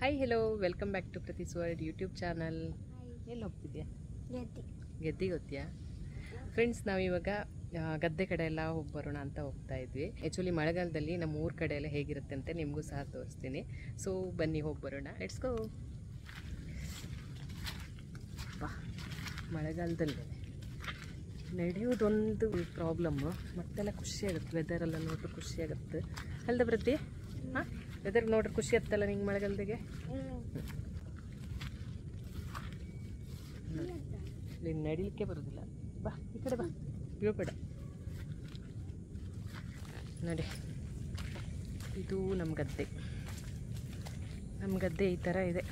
Hi hello welcome back to Prathi's world YouTube channel. ಎಲ್ಲಿ ಹೋಗ್ತಿದ್ಯಾ? ಗೆದ್ದಿಗೆ ಹೋಗ್ತೀಯಾ? ಫ್ರೆಂಡ್ಸ್, ನಾವಿವಾಗ ಗದ್ದೆ ಕಡೆ ಎಲ್ಲ ಹೋಗಿ ಬರೋಣ ಅಂತ ಹೋಗ್ತಾ ಇದ್ವಿ. ಆ್ಯಕ್ಚುಲಿ ಮಳೆಗಾಲದಲ್ಲಿ ನಮ್ಮ ಊರ ಕಡೆ ಎಲ್ಲ ಹೇಗಿರುತ್ತೆ ಅಂತ ನಿಮಗೂ ಸಹ ತೋರಿಸ್ತೀನಿ. ಸೊ ಬನ್ನಿ ಹೋಗಿ ಬರೋಣ, ಲೆಟ್ಸ್ ಗೋ. ಮಳೆಗಾಲದಲ್ಲಿ ನಡೆಯೋದೊಂದು ಪ್ರಾಬ್ಲಮ್ಮು, ಮತ್ತೆಲ್ಲ ಖುಷಿಯಾಗುತ್ತೆ. ವೆದರೆಲ್ಲ ನೋಡ್ರೆ ಖುಷಿಯಾಗುತ್ತೆ ಅಲ್ದ ಪ್ರತಿ? ಹಾಂ, ವೆದರ್ ನೋಡ್ರೆ ಖುಷಿ ಆಗುತ್ತಲ್ಲ ನಿಂಗೆ ಮಳೆಗಾಲದಾಗೆ? ನೀನು ನಡಿಲಿಕ್ಕೆ ಬರೋದಿಲ್ಲ. ಬಾ ಈ ಕಡೆ ಬಾ, ಬೀಳ್ಬೇಡ. ನಡಿ, ಇದು ನಮ್ಮ ಗದ್ದೆ. ನಮ್ಮ ಗದ್ದೆ ಈ ಥರ ಇದೆ.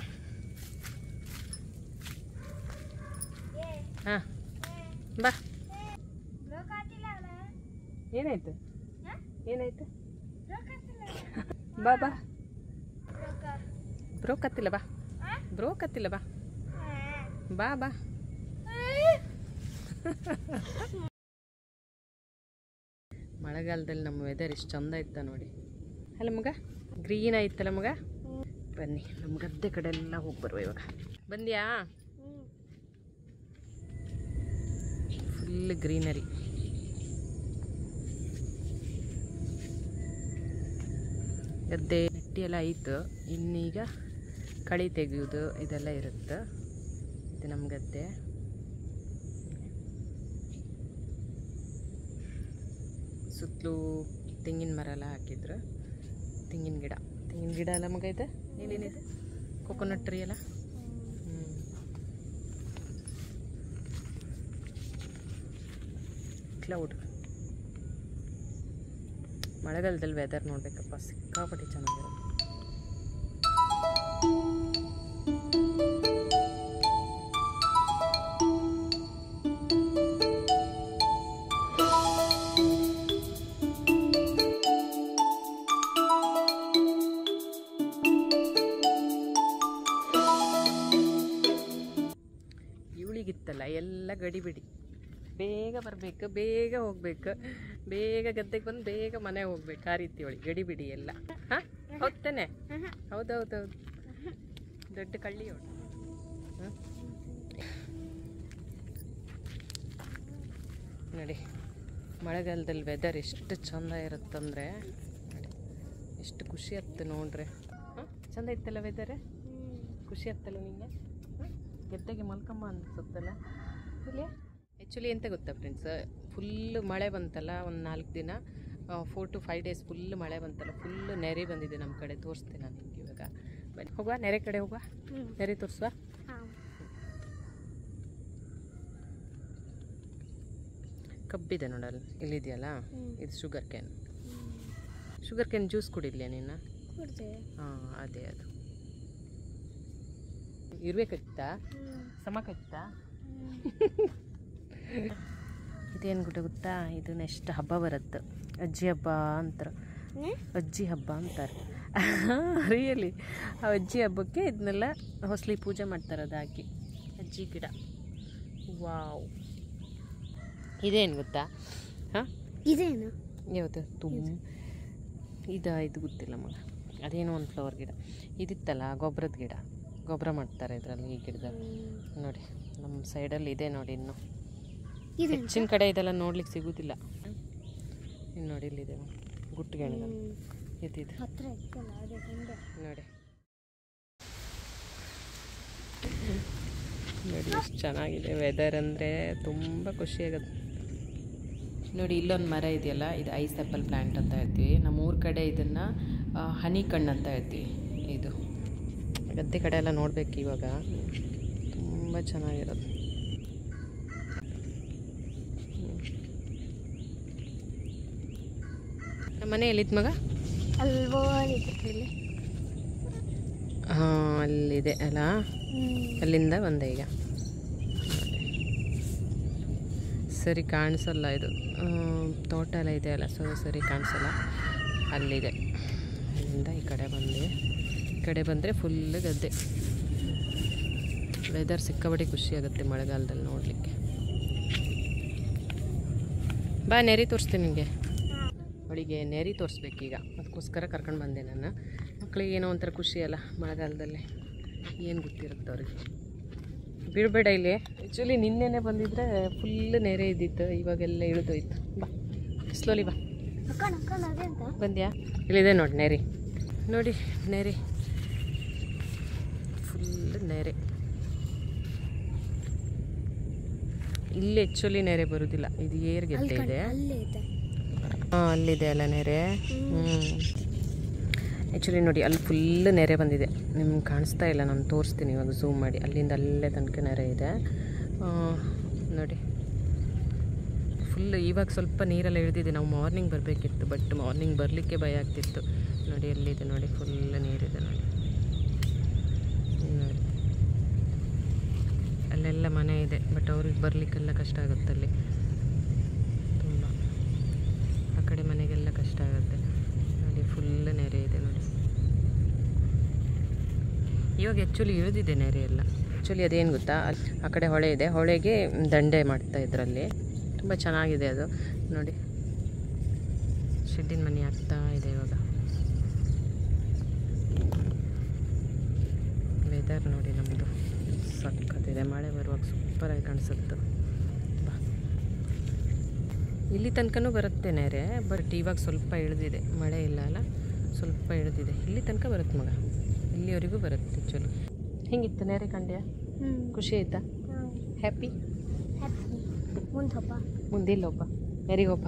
ಹಾಂ ಬಾ. ಏನಾಯ್ತು? ಏನಾಯ್ತು? ಬಾ ಬಾ. ಬ್ರೋ ಕತ್ತಿಲ್ಲ ಬಾ, ಬ್ರೋ ಕತ್ತಿಲ್ಲ ಬಾ, ಬಾ ಬಾ. ಮಳೆಗಾಲದಲ್ಲಿ ನಮ್ಮ ವೆದರ್ ಇಷ್ಟು ಚಂದ ಇತ್ತ ನೋಡಿ ಅಲ್ಲ ಮಗ, ಗ್ರೀನ್ ಆಯ್ತಲ್ಲ ಮಗ. ಬನ್ನಿ ನಮ್ಮ ಗದ್ದೆ ಕಡೆ ಎಲ್ಲ ಹೋಗಿ ಬರುವ ಇವಾಗ. ಬಂದ್ಯಾ? Full greenery. ಗದ್ದೆ ನೆಟ್ಟಿ ಎಲ್ಲ ಆಯಿತು, ಇನ್ನೀಗ ಕಳೆ ತೆಗೆಯೋದು ಇದೆಲ್ಲ ಇರುತ್ತೆ. ಇದು ನಮ್ಮ ಗದ್ದೆ. ಸುತ್ತಲೂ ತೆಂಗಿನ ಮರ ಎಲ್ಲ ಹಾಕಿದ್ರು. ತೆಂಗಿನ ಗಿಡ ಎಲ್ಲ ಮಗ ಇದೆ. ಏನೇನಿದೆ? ಕೊಕೊನಟ್ ಟ್ರೀ ಎಲ್ಲ. ಕ್ಲೌಡ್. ಮಳೆಗಾಲದಲ್ಲಿ ವೆದರ್ ನೋಡ್ಬೇಕಪ್ಪ, ಸಿಕ್ಕಾಪಟ್ಟೆ ಚೆನ್ನಾಗಿರುತ್ತೆ. ಇವಳಿಗಿತ್ತಲ್ಲ ಎಲ್ಲ ಗಡಿಬಿಡಿ, ಬೇಗ ಬರಬೇಕು, ಬೇಗ ಹೋಗ್ಬೇಕು, ಬೇಗ ಗದ್ದೆಗೆ ಬಂದು ಬೇಗ ಮನೆಗೆ ಹೋಗ್ಬೇಕು. ಆ ರೀತಿ ಅವಳಿಗೆ ಗಡಿಬಿಡಿ ಎಲ್ಲ. ಹಾಂ ಹೌದಾನೆ? ಹೌದೌದೌದು, ದೊಡ್ಡ ಕಳ್ಳಿ ಅವಳು. ನೋಡಿ ಮಳೆಗಾಲದಲ್ಲಿ ವೆದರ್ ಎಷ್ಟು ಚಂದ ಇರುತ್ತಂದರೆ ನೋಡಿ, ಎಷ್ಟು ಖುಷಿ ಆಗುತ್ತೆ ನೋಡ್ರಿ. ಹಾಂ ಚಂದ ಇತ್ತಲ್ಲ ವೆದರ್? ಖುಷಿ ಆಗ್ತಲ್ಲ ನಿಂಗೆ? ಗೆದ್ದೆಗೆ ಮಲ್ಕಮ್ಮ ಅನ್ಸುತ್ತಲ್ಲ ಇಲ್ಲಿ. ಆ್ಯಕ್ಚುಲಿ ಎಂತ ಗೊತ್ತಾ ಫ್ರೆಂಡ್ಸ್, ಫುಲ್ಲು ಮಳೆ ಬಂತಲ್ಲ ಒಂದು 4 ದಿನ, 4 to 5 days ಫುಲ್ಲು ಮಳೆ ಬಂತಲ್ಲ, ಫುಲ್ಲು ನೆರೆ ಬಂದಿದೆ ನಮ್ಮ ಕಡೆ. ತೋರಿಸ್ತೀನಿ ನಾನು ನಿಮಗೆ ಇವಾಗ. ಬನ್ನಿ ಹೋಗುವ, ನೆರೆ ಕಡೆ ಹೋಗುವ, ನೆರೆ ತೋರಿಸುವ. ಕಬ್ಬಿದೆ ನೋಡಲ್ಲ, ಇಲ್ಲಿದೆಯಲ್ಲ, ಇದು ಶುಗರ್ ಕ್ಯಾನ್ ಜ್ಯೂಸ್ ಕುಡಿದ್ಯಾ ನೀನು? ಹಾಂ ಅದೇ ಅದು. ಇರ್ಬೇಕಿತ್ತಾ? ಸಮಕ್ಕಿತ್ತಾ? ಇದೇನು ಗೊತ್ತಾ, ಇದು ನೆಕ್ಸ್ಟ್ ಹಬ್ಬ ಬರುತ್ತೆ, ಅಜ್ಜಿ ಹಬ್ಬ ಅಂತಾರೆ. ಅಜ್ಜಿ ಹಬ್ಬ ಅಂತಾರೆ ರಿಯಲಿ. ಆ ಅಜ್ಜಿ ಹಬ್ಬಕ್ಕೆ ಇದನ್ನೆಲ್ಲ ಹೊಸಲಿ ಪೂಜೆ ಮಾಡ್ತಾರೆ, ಅದು ಹಾಕಿ. ಅಜ್ಜಿ ಗಿಡ. ವಾವ್, ಇದೇನು ಗೊತ್ತಾ? ಹಾಂ ಇದೇನು ಯಾವುದು? ಇದು ಗೊತ್ತಿಲ್ಲ ಮಗ. ಅದೇನೋ ಒಂದು ಫ್ಲವರ್ ಗಿಡ ಇದಿತ್ತಲ್ಲ, ಗೊಬ್ಬರದ ಗಿಡ. ಗೊಬ್ಬರ ಮಾಡ್ತಾರೆ ಇದರಲ್ಲಿ, ಈ ಗಿಡದಲ್ಲಿ. ನೋಡಿ ನಮ್ಮ ಸೈಡಲ್ಲಿ ಇದೆ ನೋಡಿ. ಇನ್ನು ಹೆಚ್ಚಿನ ಕಡೆ ಇದೆಲ್ಲ ನೋಡ್ಲಿಕ್ಕೆ ಸಿಗೋದಿಲ್ಲ. ಇನ್ನು ನೋಡಿ ಇಲ್ಲಿದೆ ಗುಟ್ಟಿಗೆಣಗ ಇದ್ದಿದ್ದು ನೋಡಿ. ನೋಡಿ ಎಷ್ಟು ಚೆನ್ನಾಗಿದೆ ವೆದರ್ ಅಂದರೆ ತುಂಬ ಖುಷಿಯಾಗುತ್ತೆ. ನೋಡಿ ಇಲ್ಲೊಂದು ಮರ ಇದೆಯಲ್ಲ, ಇದು ಐಸ್ ಆ್ಯಪಲ್ ಪ್ಲ್ಯಾಂಟ್ ಅಂತ ಹೇಳ್ತೀವಿ. ನಮ್ಮ ಊರ ಕಡೆ ಇದನ್ನು ಹನಿ ಕಣ್ಣು ಅಂತ ಹೇಳ್ತೀವಿ. ಇದು ಗದ್ದೆ ಕಡೆ ಎಲ್ಲ ನೋಡ್ಬೇಕು ಇವಾಗ, ತುಂಬ ಚೆನ್ನಾಗಿರೋದು. ನಮ್ಮ ಮನೆ ಎಲ್ಲಿತ್ತು ಮಗ? ಇಲ್ಲಿ. ಹಾಂ ಅಲ್ಲಿದೆ ಅಲ್ಲ, ಅಲ್ಲಿಂದ ಬಂದೆ ಈಗ. ಸರಿ ಕಾಣಿಸಲ್ಲ, ಇದು ತೋಟ ಎಲ್ಲ ಇದೆ ಅಲ್ಲ, ಸರಿ ಕಾಣಿಸಲ್ಲ. ಅಲ್ಲಿದೆ, ಅಲ್ಲಿಂದ ಈ ಕಡೆ ಬಂದೆ. ಈ ಕಡೆ ಬಂದರೆ ಫುಲ್ ಗದ್ದೆ. ವೆದರ್ ಸಿಕ್ಕಾಪಟ್ಟೆ ಖುಷಿಯಾಗುತ್ತೆ ಮಳೆಗಾಲದಲ್ಲಿ ನೋಡಲಿಕ್ಕೆ. ಬಾ, ನೆರೆ ತೋರಿಸ್ತೀನಿ ನಿಮಗೆ. ಅವಳಿಗೆ ನೆರೆ ತೋರಿಸ್ಬೇಕೀಗ, ಅದಕ್ಕೋಸ್ಕರ ಕರ್ಕೊಂಡು ಬಂದೆ ನಾನು. ಮಕ್ಕಳಿಗೆ ಏನೋ ಒಂಥರ ಖುಷಿ ಅಲ್ಲ ಮಳೆಗಾಲದಲ್ಲಿ, ಏನು ಗೊತ್ತಿರುತ್ತೆ ಅವ್ರಿಗೆ. ಬೀಳಬೇಡ ಇಲ್ಲಿ. ಆ್ಯಕ್ಚುಲಿ ನಿನ್ನೆನೆ ಬಂದಿದ್ರೆ ಫುಲ್ ನೆರೆ ಇದ್ದಿತ್ತು, ಇವಾಗೆಲ್ಲ ಇಳಿದೋಯ್ತು. ಬಾ ಸ್ಲೋಲಿ ಬಾ. ಬಂದ್ಯಾ? ಇಲ್ಲಿದೆ ನೋಡಿ ನೆರೆ, ನೋಡಿ ನೆರೆ, ಫುಲ್ ನೆರೆ. ಇಲ್ಲಿ ಆ್ಯಕ್ಚುಲಿ ನೆರೆ ಬರೋದಿಲ್ಲ, ಇದು ಏರ್ಗೆತ್ತೆ ಇದೆ. ಹಾಂ ಅಲ್ಲಿದೆ ಅಲ್ಲ ನೆರೆ. ಆ್ಯಕ್ಚುಲಿ ನೋಡಿ ಅಲ್ಲಿ ಫುಲ್ ನೆರೆ ಬಂದಿದೆ, ನಿಮ್ಗೆ ಕಾಣಿಸ್ತಾ ಇಲ್ಲ, ನಾನು ತೋರಿಸ್ತೀನಿ ಇವಾಗ ಝೂಮ್ ಮಾಡಿ. ಅಲ್ಲಿಂದ ಅಲ್ಲೇ ತನಕ ನೆರೆ ಇದೆ ನೋಡಿ ಫುಲ್. ಇವಾಗ ಸ್ವಲ್ಪ ನೀರೆಲ್ಲ ಇಳಿದಿದೆ. ನಾವು ಮಾರ್ನಿಂಗ್ ಬರಬೇಕಿತ್ತು, ಬಟ್ ಮಾರ್ನಿಂಗ್ ಬರಲಿಕ್ಕೆ ಭಯ ಆಗ್ತಿತ್ತು. ನೋಡಿ ಎಲ್ಲಿದೆ ನೋಡಿ, ಫುಲ್ ನೀರಿದೆ ನೋಡಿ. ನೋಡಿ ಅಲ್ಲೆಲ್ಲ ಮನೆ ಇದೆ, ಬಟ್ ಅವ್ರಿಗೆ ಬರಲಿಕ್ಕೆಲ್ಲ ಕಷ್ಟ ಆಗುತ್ತೆ ಅಲ್ಲಿ ತುಂಬ. ಆ ಕಡೆ ಮನೆಗೆಲ್ಲ ಕಷ್ಟ ಆಗುತ್ತೆ ನೋಡಿ, ಫುಲ್ ನೆರೆ ಇದೆ ನೋಡಿ. ಇವಾಗ ಆ್ಯಕ್ಚುಲಿ ಇಳಿದಿದೆ ನೆರೆ ಎಲ್ಲ. ಆ್ಯಕ್ಚುಲಿ ಅದೇನು ಗೊತ್ತಾ, ಆ ಕಡೆ ಹೊಳೆ ಇದೆ, ಹೊಳೆಗೆ ದಂಡೆ ಮಾಡ್ತಾ ಇದ್ರಲ್ಲಿ. ತುಂಬ ಚೆನ್ನಾಗಿದೆ ಅದು ನೋಡಿ. ಶೆಡ್ಡಿನ ಮನೆ ಆಗ್ತಾ ಇದೆ ಇವಾಗ. ವೆದರ್ ನೋಡಿ ನಮ್ಮದು ಸಕ್ಕತ್ತಿದೆ, ಮಳೆ ಬರುವಾಗ ಸೂಪರಾಗಿ ಕಾಣಿಸುತ್ತೆ. ಬಾ, ಇಲ್ಲಿ ತನಕನೂ ಬರುತ್ತೆ ನೆರೆ, ಬಟ್ ಇವಾಗ ಸ್ವಲ್ಪ ಇಳಿದಿದೆ, ಮಳೆ ಇಲ್ಲ ಅಲ್ಲ, ಸ್ವಲ್ಪ ಇಳಿದಿದೆ. ಇಲ್ಲಿ ತನಕ ಬರುತ್ತೆ ಮಗ, ಇಲ್ಲಿವರೆಗೂ ಬರುತ್ತೆ ಆ್ಯಕ್ಚುಲಿ. ಹೆಂಗಿತ್ತು ನೆರೆ ಕಂಡ್ಯಾ? ಖುಷಿ ಆಯ್ತಾ? ಹ್ಯಾಪಿ? ಮುಂದಿಲ್ಲೊಬ್ಬ ನೆರಿಗೊಬ್ಬ.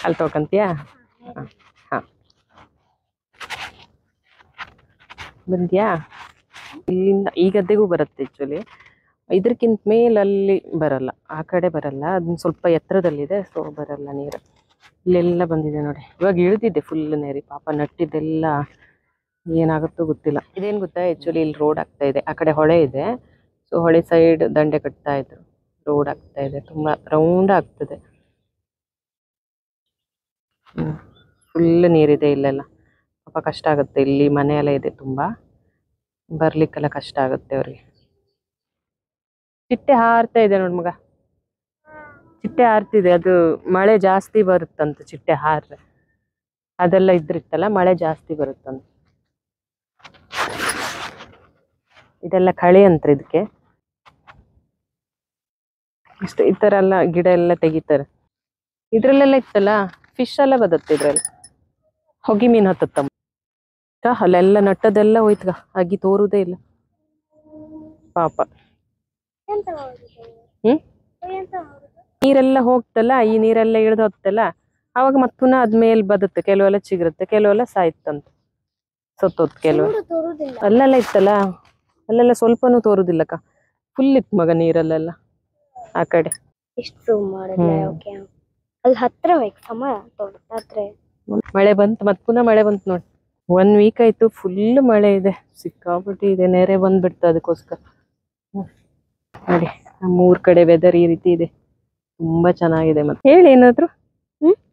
ಅಲ್ಲಿ ತೊಗೊಂತೀಯಾ? ಹಾಂ ಬಂದ್ಯಾ? ಇಲ್ಲಿಂದ ಈ ಗದ್ದೆಗೂ ಬರುತ್ತೆ ಆ್ಯಕ್ಚುಲಿ, ಇದಕ್ಕಿಂತ ಮೇಲಲ್ಲಿ ಬರಲ್ಲ, ಆ ಕಡೆ ಬರಲ್ಲ, ಅದನ್ನ ಸ್ವಲ್ಪ ಎತ್ತರದಲ್ಲಿದೆ, ಸೊ ಬರಲ್ಲ ನೀರು. ಇಲ್ಲೆಲ್ಲ ಬಂದಿದೆ ನೋಡಿ, ಇವಾಗ ಇಳಿದಿದೆ ಫುಲ್ ನೀರು. ಪಾಪ ನಟ್ಟಿದ್ದೆಲ್ಲ ಏನಾಗುತ್ತೋ ಗೊತ್ತಿಲ್ಲ. ಇದೇನು ಗೊತ್ತಾ, ಆ್ಯಕ್ಚುಲಿ ಇಲ್ಲಿ ರೋಡ್ ಆಗ್ತಾ ಇದೆ, ಆ ಕಡೆ ಹೊಳೆ ಇದೆ, ಸೊ ಹೊಳೆ ಸೈಡ್ ದಂಡೆ ಕಟ್ತಾ ಇದ್ರು, ರೋಡ್ ಆಗ್ತಾ ಇದೆ, ತುಂಬ ರೌಂಡ್ ಆಗ್ತದೆ. ಫುಲ್ ನೀರಿದೆ ಇಲ್ಲೆಲ್ಲ, ಪಾಪ ಕಷ್ಟ ಆಗುತ್ತೆ. ಇಲ್ಲಿ ಮನೆ ಎಲ್ಲ ಇದೆ, ತುಂಬ ಬರ್ಲಿಕ್ಕೆಲ್ಲ ಕಷ್ಟ ಆಗುತ್ತೆ ಅವ್ರಿಗೆ. ಚಿಟ್ಟೆ ಹಾರ್ತಾ ಇದೆ ನೋಡಿ ಮಗ, ಚಿಟ್ಟೆ ಹಾರ್ತಿದೆ. ಅದು ಮಳೆ ಜಾಸ್ತಿ ಬರುತ್ತಂತ ಚಿಟ್ಟೆ ಹಾರ್ರೆ, ಅದೆಲ್ಲ ಇದ್ರಿತ್ತಲ್ಲ ಮಳೆ ಜಾಸ್ತಿ ಬರುತ್ತಂತ. ಇದೆಲ್ಲ ಕಳೆ ಅಂತ ಇದಕ್ಕೆ. ಇಷ್ಟು ಈ ಥರ ಎಲ್ಲ ಗಿಡ ಎಲ್ಲ ತೆಗಿತಾರೆ. ಇದ್ರಲ್ಲೆಲ್ಲ ಇತ್ತಲ್ಲ ಫಿಶ್ ಎಲ್ಲ ಬರುತ್ತೆ ಇದ್ರಲ್ಲಿ, ಹೊಗಿ ಮೀನು ಹತ್ತತ್ತಮ್ಮ. ಅಲ್ಲೆಲ್ಲ ನಟ್ಟದೆಲ್ಲ ಹೋಯ್ತಗ, ಆಗಿ ತೋರುದೇ ಇಲ್ಲ ಪಾಪ. ನೀರೆಲ್ಲ ಹೋಗ್ತಲ್ಲ, ಈ ನೀರೆಲ್ಲ ಇಳಿದು ಹೋಗ್ತಲ್ಲ, ಅವಾಗ ಮತ್ ಪುನಃ ಅದ್ಮೇಲೆ ಬದುತ್ತೆ. ಕೆಲವೆಲ್ಲ ಚಿಗುರುತ್ತೆ, ಕೆಲವೆಲ್ಲ ಸಾಯ್ತಂತ, ಸತ್ತೋತ್ ಕೆಲವು. ಅಲ್ಲೆಲ್ಲ ಇತ್ತಲ್ಲ, ಅಲ್ಲೆಲ್ಲ ಸ್ವಲ್ಪನೂ ತೋರುದಿಲ್ಲಕ್ಕ, ಫುಲ್ ಇತ್ತು ಮಗ ನೀರಲ್ಲೆಲ್ಲ ಆ ಕಡೆ. ಮಳೆ ಬಂತು, ಮತ್ ಪುನಃ ಮಳೆ ಬಂತು ನೋಡಿ. 1 ವೀಕ್ ಆಯ್ತು, ಫುಲ್ ಮಳೆ ಇದೆ, ಸಿಕ್ಕಾಪಟ್ಟಿ ಇದೆ, ನೆರೆ ಬಂದ್ಬಿಡ್ತು ಅದಕ್ಕೋಸ್ಕರ. ನೋಡಿ ಮೂರ್ ಕಡೆ ವೆದರ್ ಈ ರೀತಿ ಇದೆ, ತುಂಬಾ ಚೆನ್ನಾಗಿದೆ. ಮತ್ತೆ ಹೇಳಿ ಏನಾದ್ರು,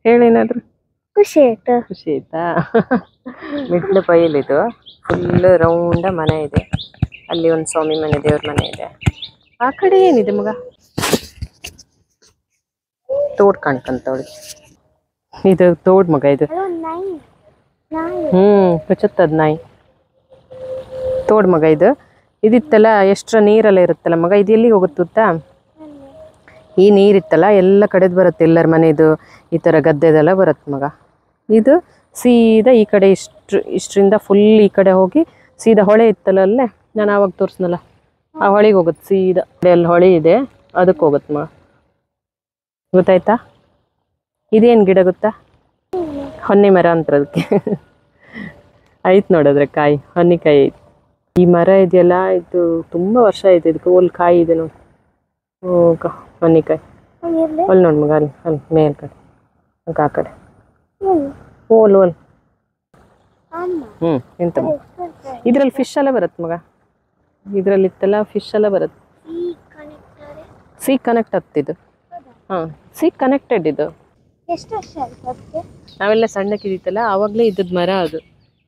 ಹೇಳೇನಾದ್ರು. ಖುಷಿ ಆಯ್ತಾ? ಖುಷಿ ಆಯ್ತಾ? ಮಿಡ್ಲು ಬಯಲಿದು ಫುಲ್ ರೌಂಡ ಮನೆ ಇದೆ, ಅಲ್ಲಿ ಒಂದು ಸ್ವಾಮಿ ಮನೆ, ದೇವ್ರ ಮನೆ ಇದೆ. ಆ ಕಡೆ ಏನಿದೆ ಮಗ, ತೋಡ್ ಕಾಣ್ಕಂತವಳಿ. ಇದು ತೋಡ್ ಮಗ, ಇದು ಕಚ್ಚುತ್ತದ ನಾಯಿ. ತೋಡ್ ಮಗ ಇದು. ಇದಿತ್ತಲ್ಲ ಎಷ್ಟ್ರ ನೀರೆಲ್ಲ ಇರುತ್ತಲ್ಲ ಮಗ, ಇದು ಎಲ್ಲಿಗೆ ಹೋಗುತ್ತೆ ಗೊತ್ತಾ? ಈ ನೀರಿತ್ತಲ್ಲ ಎಲ್ಲ ಕಡೆದು ಬರುತ್ತೆ, ಎಲ್ಲರ ಮನೆದು ಈ ಥರ ಗದ್ದೆದೆಲ್ಲ ಬರುತ್ತೆ ಮಗ. ಇದು ಸೀದಾ ಈ ಕಡೆ ಇಷ್ಟರಿಂದ ಫುಲ್ ಈ ಕಡೆ ಹೋಗಿ ಸೀದಾ ಹೊಳೆ ಇತ್ತಲ್ಲ ಅಲ್ಲೇ ನಾನು ಆವಾಗ ತೋರಿಸ್ನಲ್ಲ, ಆ ಹೊಳೆಗೆ ಹೋಗುತ್ತೆ ಸೀದಾ. ಅಲ್ಲಿ ಹೊಳೆ ಇದೆ, ಅದಕ್ಕೆ ಹೋಗುತ್ತೆ ಮಗ. ಗೊತ್ತಾಯ್ತಾ? ಇದೇನು ಗಿಡ ಗೊತ್ತಾ? ಹೊನ್ನೆ ಮರ ಅಂತ ಅದಕ್ಕೆ. ಆಯ್ತು ನೋಡಿದ್ರೆ ಕಾಯಿ ಹನಿಕಾಯಿ ಐತೆ. ಈ ಮರ ಇದೆಯಲ್ಲ ಇದು ತುಂಬ ವರ್ಷ ಆಯ್ತು. ಇದಕ್ಕೆ ಒಲ್ ಕಾಯಿ ಇದೆ ನೋಡಿ. ಹನಿಕಾಯಿ ಅಲ್ಲಿ ನೋಡಿ ಮಗ, ಅಲ್ಲಿ ಮೇಲ್ ಕಡೆ ಆ ಕಡೆ ಓಲ್ ಎಂತ ಇದ್ರಲ್ಲಿ ಫಿಶ್ ಎಲ್ಲ ಬರುತ್ತೆ ಮಗ. ಇದ್ರಲ್ಲಿ ಇತ್ತಲ್ಲ ಫಿಶ್ ಎಲ್ಲ ಬರುತ್ತೆ. ಸಿ ಕನೆಕ್ಟ್ ಆಗ್ತಿದ್ದು. ಹಾಂ, ಸಿ ಕನೆಕ್ಟೆಡ್ ಇದು. ನಾವೆಲ್ಲ ಸಣ್ಣಕ್ಕಿದಿತ್ತಲ್ಲ ಆವಾಗಲೇ ಇದ್ದದ್ದು ಮರ ಅದು.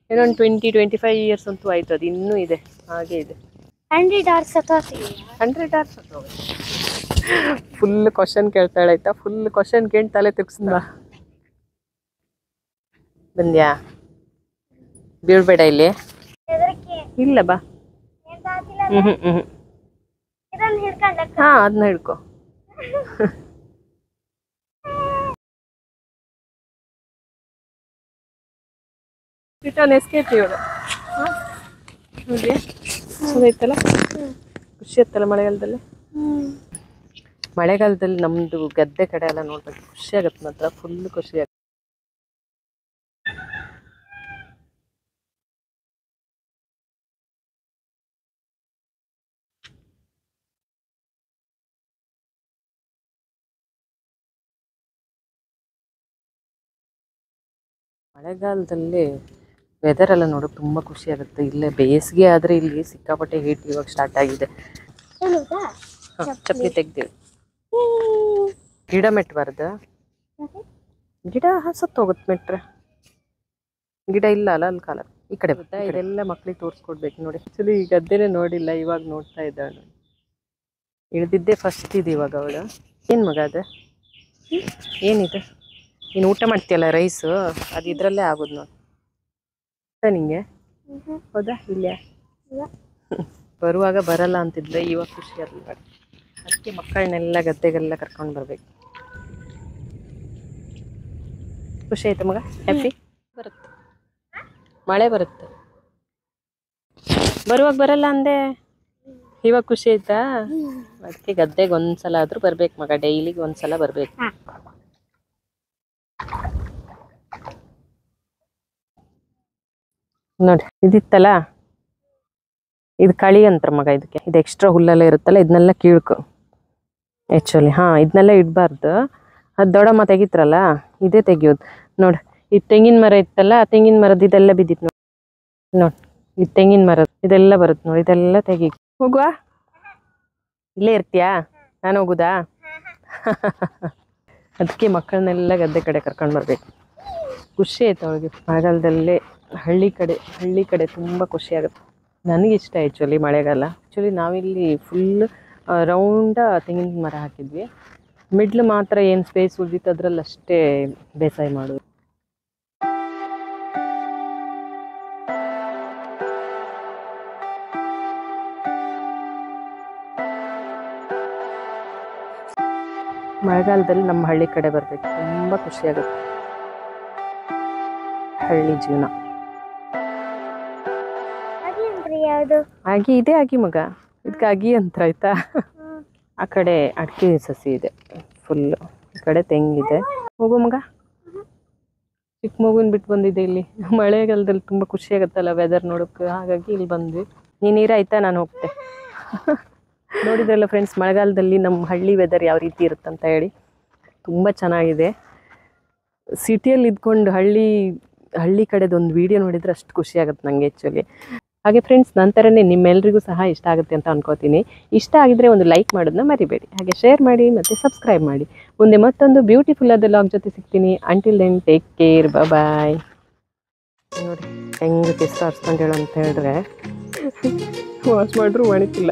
ಏನೊಂದು 20-25 ಇಯರ್ಸ್ ಅಂತೂ ಆಯ್ತು. ಅದು ಇನ್ನೂ ಇದೆ, ಹಾಗೆ ಇದೆ. 100 hours ಫುಲ್ ಕ್ವಶನ್ ಕೇಳ್ತಾಳೆ ಆಯ್ತಾ. ಫುಲ್ ಕ್ವಶನ್ ಕೇಳಿ ತಲೆ ತಿರ್ಗಿಸ್ದ. ಬಂದ್ಯಾ? ಬೀಳ್ಬೇಡ ಇಲ್ಲಿ. ಇಲ್ಲ ಬಾ. ಹಾ, ಅದನ್ನ ಹಿಡ್ಕೊ. ರಿಟರ್ನ್ ಎಸ್ಕೇಪ್ ಇವಾಗ. ನೋಡಿ ಐತಲ್ಲ, ಖುಷಿ ಆಯ್ತಲ್ಲ ಮಳೆಗಾಲದಲ್ಲಿ. ಮಳೆಗಾಲದಲ್ಲಿ ನಮ್ದು ಗದ್ದೆ ಕಡೆ ಎಲ್ಲ ನೋಡ್ಬೇಕು, ಖುಷಿ ಆಗತ್ತೆ ಮಾತ್ರ, ಫುಲ್ ಖುಷಿ ಆಗುತ್ತೆ. ಮಳೆಗಾಲದಲ್ಲಿ ವೆದರ್ ಎಲ್ಲ ನೋಡೋಕೆ ತುಂಬ ಖುಷಿ ಆಗುತ್ತೆ. ಇಲ್ಲೇ ಬೇಸಿಗೆ ಆದರೆ ಇಲ್ಲಿ ಸಿಕ್ಕಾಪಟ್ಟೆ ಹೀಟ್ ಇವಾಗ ಸ್ಟಾರ್ಟ್ ಆಗಿದೆ. ಚಪ್ಪಲಿ ತೆಗ್ದೇವಿ. ಗಿಡ ಮೆಟ್ಬಾರ್ದು, ಗಿಡ ಸತ್ತು ಹೋಗುತ್ತೆ ಮೆಟ್ರೆ. ಗಿಡ ಇಲ್ಲ ಅಲ್ಲ ಅಲ್ಲಿ ಕಾಲ. ಈ ಕಡೆ ಬತ್ತಾ, ಇದೆಲ್ಲ ಮಕ್ಳಿಗೆ ತೋರಿಸ್ಕೊಡ್ಬೇಕು ನೋಡಿ. ಆ್ಯಕ್ಚುಲಿ ಈ ಗದ್ದೆನೇ ನೋಡಿಲ್ಲ, ಇವಾಗ ನೋಡ್ತಾ ಇದ್ದಾಳೆ. ಇಳಿದಿದ್ದೆ ಫಸ್ಟ್ ಇದೆ ಇವಾಗ ಅವಳು. ಏನು ಮಗ ಅದು ಏನಿದೆ? ನೀನು ಊಟ ಮಾಡ್ತೀಯಲ್ಲ ರೈಸು, ಅದು ಇದರಲ್ಲೇ ಆಗೋದು ನೋಡಿ. ನಿಂಗೆ ಹೌದಾ? ಇಲ್ಲೇ ಬರುವಾಗ ಬರಲ್ಲ ಅಂತಿದ್ರೆ ಇವಾಗ ಖುಷಿ ಆಗಲ್ಲ. ಅದಕ್ಕೆ ಮಕ್ಕಳನ್ನೆಲ್ಲ ಗದ್ದೆಗೆಲ್ಲ ಕರ್ಕೊಂಡು ಬರ್ಬೇಕು. ಖುಷಿ ಆಯ್ತು ಮಗ? ಹ್ಯಾಪಿ? ಬರುತ್ತೆ, ಮಳೆ ಬರುತ್ತೆ. ಬರುವಾಗ ಬರಲ್ಲ ಅಂದೆ, ಇವಾಗ ಖುಷಿ ಆಯ್ತಾ? ಅದಕ್ಕೆ ಗದ್ದೆಗೆ ಒಂದ್ಸಲ ಆದ್ರೂ ಬರ್ಬೇಕು ಮಗ, ಡೈಲಿಗೆ ಒಂದ್ಸಲ ಬರ್ಬೇಕು. ನೋಡಿ ಇದಿತ್ತಲ್ಲ, ಇದು ಕಳಿ ಅಂತಾರೆ ಮಗ ಇದಕ್ಕೆ. ಇದು ಎಕ್ಸ್ಟ್ರಾ ಹುಲ್ಲೆಲ್ಲ ಇರುತ್ತಲ್ಲ, ಇದನ್ನೆಲ್ಲ ಕೀಳ್ಕು ಆ್ಯಕ್ಚುಲಿ. ಹಾಂ, ಇದನ್ನೆಲ್ಲ ಇಡಬಾರ್ದು. ಅದು ದೊಡ್ಡಮ್ಮ ತೆಗಿತ್ರಲ್ಲ, ಇದೇ ತೆಗಿಯೋದು ನೋಡಿ. ಇದು ತೆಂಗಿನ ಮರ ಇತ್ತಲ್ಲ, ಆ ತೆಂಗಿನ ಮರದ್ದು ಇದೆಲ್ಲ ಬಿದ್ದಿತ್ತು ನೋಡಿ. ನೋಡಿ ಇದು ತೆಂಗಿನ ಮರದ್ದು ಇದೆಲ್ಲ ಬರುತ್ತೆ ನೋಡಿ, ಇದೆಲ್ಲ ತೆಗಿ. ಹೋಗುವ? ಇಲ್ಲೇ ಇರ್ತೀಯಾ? ನಾನು ಹೋಗುದಾ? ಅದಕ್ಕೆ ಮಕ್ಕಳನ್ನೆಲ್ಲ ಗದ್ದೆ ಕಡೆ ಕರ್ಕೊಂಡು ಬರ್ಬೇಕು. ಖುಷಿ ಆಯ್ತು ಅವಳಿಗೆ. ಮಳೆಗಾಲದಲ್ಲೇ ಹಳ್ಳಿ ಕಡೆ ತುಂಬ ಖುಷಿ ಆಗುತ್ತೆ. ನನಗಿಷ್ಟ ಆ್ಯಕ್ಚುಲಿ ಮಳೆಗಾಲ. ಆ್ಯಕ್ಚುಲಿ ನಾವಿಲ್ಲಿ ಫುಲ್ ರೌಂಡ ತೆಂಗಿನ ಮರ ಹಾಕಿದ್ವಿ. ಮಿಡ್ಲ್ ಮಾತ್ರ ಏನು ಸ್ಪೇಸ್ ಉಳಿದಿತ್ತು ಅದರಲ್ಲಿ ಅಷ್ಟೇ ಬೇಸಾಯ ಮಾಡೋದು. ಮಳೆಗಾಲದಲ್ಲಿ ನಮ್ಮ ಹಳ್ಳಿ ಕಡೆ ಬರಬೇಕು, ತುಂಬ ಖುಷಿಯಾಗುತ್ತೆ. ಹಳ್ಳಿ ಜೀವನ. ಆಗಿ ಇದೆ ಆಗಿ ಮಗ, ಇದಕ್ಕೆ ಆಗಿ ಅಂತ ಆಯ್ತಾ. ಆ ಕಡೆ ಅಡಿಕೆ ಸಸಿ ಇದೆ ಫುಲ್ಲು, ಈ ಕಡೆ ತೆಂಗಿದೆ. ಹೋಗು ಮಗ, ಚಿಕ್ಕ ಮಗುನ ಬಿಟ್ಟು ಬಂದಿದ್ದೆ ಇಲ್ಲಿ. ಮಳೆಗಾಲದಲ್ಲಿ ತುಂಬ ಖುಷಿ ಆಗುತ್ತಲ್ಲ ವೆದರ್ ನೋಡೋಕ್ಕೆ, ಹಾಗಾಗಿ ಇಲ್ಲಿ ಬಂದ್ವಿ. ನೀನು ನೀರಾಯ್ತಾ? ನಾನು ಹೋಗ್ತೆ. ನೋಡಿದ್ರಲ್ಲ ಫ್ರೆಂಡ್ಸ್, ಮಳೆಗಾಲದಲ್ಲಿ ನಮ್ಮ ಹಳ್ಳಿ ವೆದರ್ ಯಾವ ರೀತಿ ಇರುತ್ತಂತ ಹೇಳಿ. ತುಂಬ ಚೆನ್ನಾಗಿದೆ. ಸಿಟಿಯಲ್ಲಿ ಇದ್ಕೊಂಡು ಹಳ್ಳಿ ಕಡೆದೊಂದು ವೀಡಿಯೋ ನೋಡಿದರೆ ಅಷ್ಟು ಖುಷಿ ಆಗುತ್ತೆ ನನಗೆ ಆ್ಯಕ್ಚುಲಿ. ಹಾಗೆ ಫ್ರೆಂಡ್ಸ್, ನಂತರನೇ ನಿಮ್ಮೆಲ್ಲರಿಗೂ ಸಹ ಇಷ್ಟ ಆಗುತ್ತೆ ಅಂತ ಅನ್ಕೋತೀನಿ. ಇಷ್ಟ ಆಗಿದ್ರೆ ಒಂದು ಲೈಕ್ ಮಾಡೋದನ್ನ ಮರಿಬೇಡಿ. ಹಾಗೆ ಶೇರ್ ಮಾಡಿ ಮತ್ತು ಸಬ್ಸ್ಕ್ರೈಬ್ ಮಾಡಿ. ಮುಂದೆ ಮತ್ತೊಂದು ಬ್ಯೂಟಿಫುಲ್ ಆದ ಲಾಗ್ ಜೊತೆ ಸಿಗ್ತೀನಿ. ಅಂಟಿಲ್ ದೆನ್ ಟೇಕ್ ಕೇರ್, ಬಾಯ್. ನೋಡಿ ಹೆಂಗೆ ಕೆಸ್ರು ಹರ್ಸ್ಕೊಂಡು ಹೇಳು ಅಂತ ಹೇಳಿದ್ರೆ ವಾಶ್ ಮಾಡ್ರೂ ಒಣಿತಿಲ್ಲ.